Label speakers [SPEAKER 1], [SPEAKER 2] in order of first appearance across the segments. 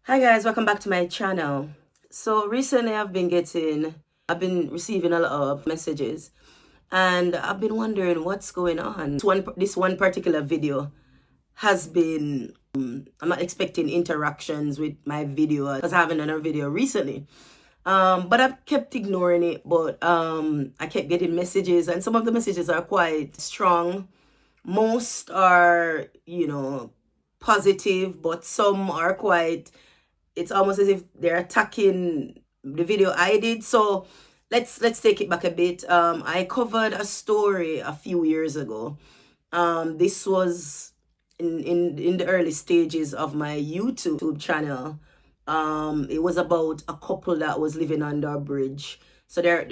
[SPEAKER 1] Hi guys, welcome back to my channel. So recently I've been receiving a lot of messages and I've been wondering what's going on. This one particular video has been, I'm not expecting interactions with my video because I haven't done a video recently. But I've kept ignoring it, but I kept getting messages and some of the messages are quite strong. Most are, positive, but some are quite, it's almost as if they're attacking the video I did. So let's take it back a bit. I covered a story a few years ago. This was in the early stages of my YouTube channel. It was about a couple that was living under a bridge. So they're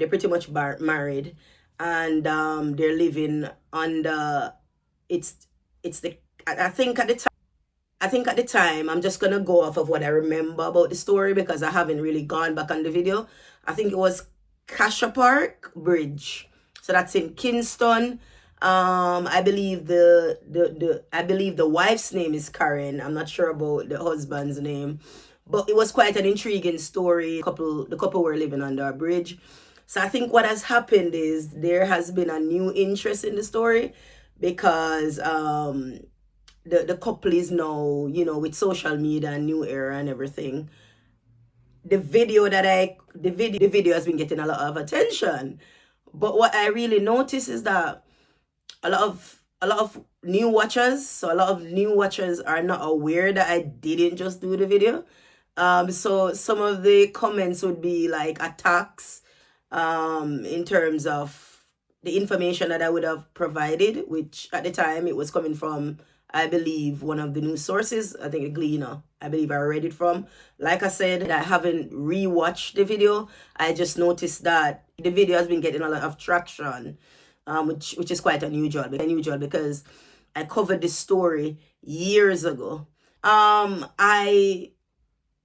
[SPEAKER 1] pretty much married, and they're living under, it's the, I think at the time, I'm just gonna go off of what I remember about the story because I haven't really gone back on the video. I think it was Cassia Park Bridge. So that's in Kingston. I believe the wife's name is Karen. I'm not sure about the husband's name. But it was quite an intriguing story. The couple were living under a bridge. So I think what has happened is there has been a new interest in the story because the couple is now, with social media and new era and everything. The video has been getting a lot of attention. But what I really notice is that a lot of new watchers are not aware that I didn't just do the video. So some of the comments would be like attacks in terms of the information that I would have provided, which at the time it was coming from, I believe, one of the news sources. I think a Gleaner. I believe I read it from. Like I said, I haven't rewatched the video. I just noticed that the video has been getting a lot of traction, which is quite unusual because I covered this story years ago. I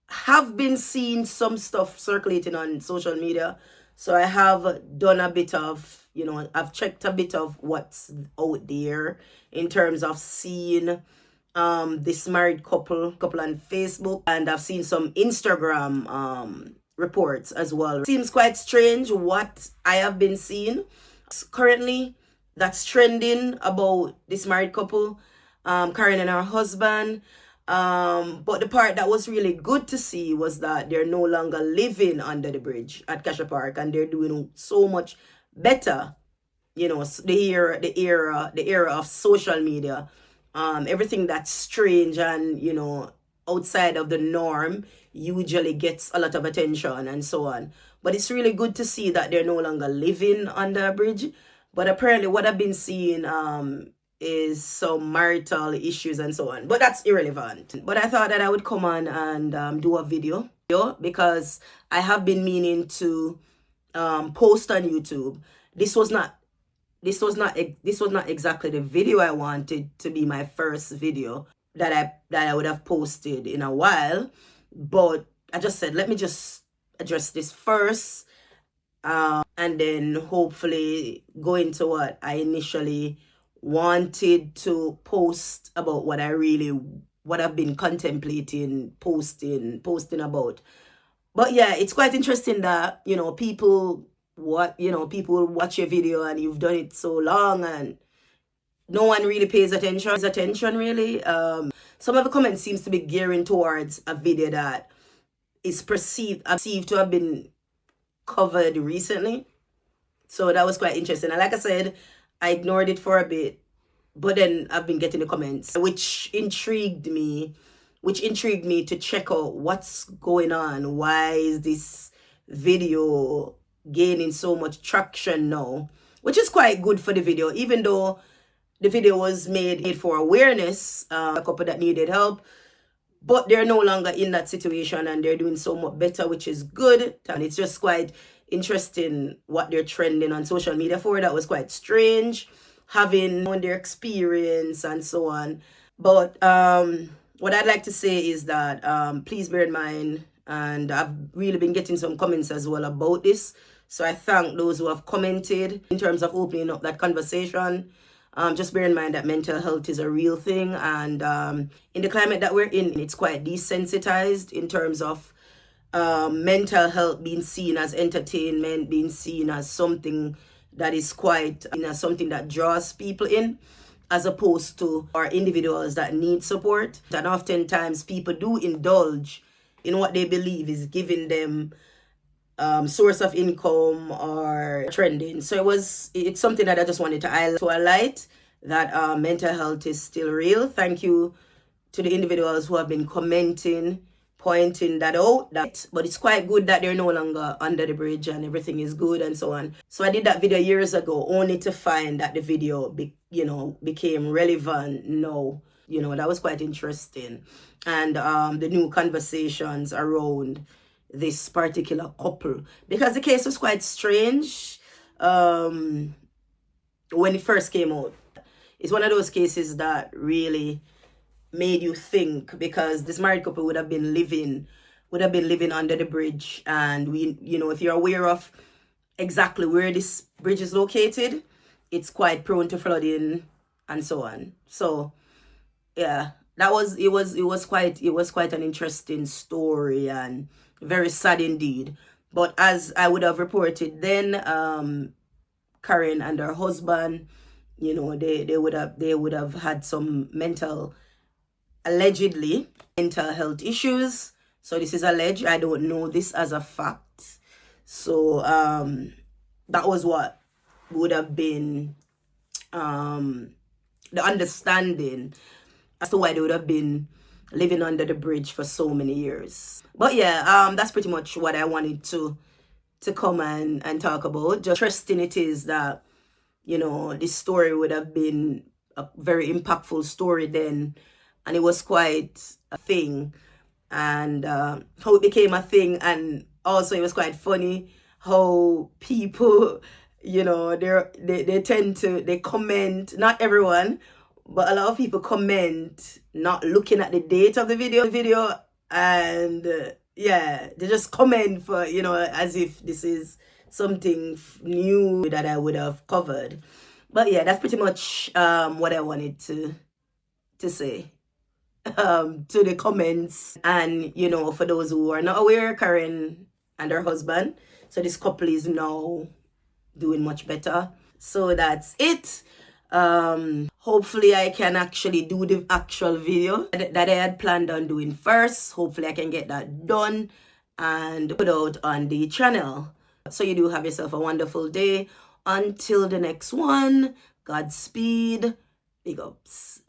[SPEAKER 1] have been seeing some stuff circulating on social media. So I have done a bit of, I've checked a bit of what's out there in terms of seeing this married couple on Facebook, and I've seen some Instagram reports as well. It seems quite strange what I have been seeing currently that's trending about this married couple, Karen and her husband. But the part that was really good to see was that they're no longer living under the bridge at Cassia Park, and they're doing so much better. The era of social media, everything that's strange and outside of the norm usually gets a lot of attention and so on. But it's really good to see that they're no longer living under a bridge. But apparently what I've been seeing is some marital issues and so on. But that's irrelevant. But I thought that I would come on and do a video because I have been meaning to post on YouTube. This was not exactly the video I wanted to be my first video that I would have posted in a while. But I just said, let me just address this first, and then hopefully go into what I initially wanted to post about, what I've been contemplating posting about. But yeah, it's quite interesting that people watch your video and you've done it so long and no one really pays attention really. Some of the comments seems to be gearing towards a video that is perceived to have been covered recently. So that was quite interesting. And like I said, I ignored it for a bit, but then I've been getting the comments, which intrigued me to check out what's going on. Why is this video gaining so much traction now? Which is quite good for the video, even though the video was made for awareness, a couple that needed help, but they're no longer in that situation and they're doing so much better, which is good. And it's just quite interesting what they're trending on social media for. That was quite strange, having known their experience and so on. But what I'd like to say is that please bear in mind, and I've really been getting some comments as well about this, so I thank those who have commented in terms of opening up that conversation. Just bear in mind that mental health is a real thing, and in the climate that we're in, it's quite desensitized in terms of mental health being seen as entertainment, being seen as something that is quite, something that draws people in, as opposed to our individuals that need support. And oftentimes people do indulge in what they believe is giving them source of income or trending. So it's something that I just wanted to highlight that mental health is still real. Thank you to the individuals who have been commenting, pointing that out. But it's quite good that they're no longer under the bridge and everything is good and so on. So I did that video years ago only to find that the video became relevant now. That was quite interesting. And the new conversations around this particular couple, because the case was quite strange when it first came out. It's one of those cases that really made you think, because this married couple would have been living under the bridge, and if you're aware of exactly where this bridge is located, it's quite prone to flooding and so on. So yeah, it was quite an interesting story and very sad indeed. But as I would have reported then, Karen and her husband, they would have had some allegedly mental health issues. So this is alleged. I don't know this as a fact. So that was what would have been the understanding as to why they would have been living under the bridge for so many years. But yeah, that's pretty much what I wanted to come and talk about. Just interesting it is that, this story would have been a very impactful story then, and it was quite a thing, and how it became a thing. And also it was quite funny how people, they tend to comment, not everyone, but a lot of people comment not looking at the date of the video, and yeah, they just comment for, as if this is something new that I would have covered. But yeah, that's pretty much what I wanted to say to the comments. And for those who are not aware, Karen and her husband, so this couple is now doing much better. So that's it. Hopefully I can actually do the actual video that I had planned on doing first. Hopefully I can get that done and put out on the channel. So you do have yourself a wonderful day. Until the next one, Godspeed. Big ups.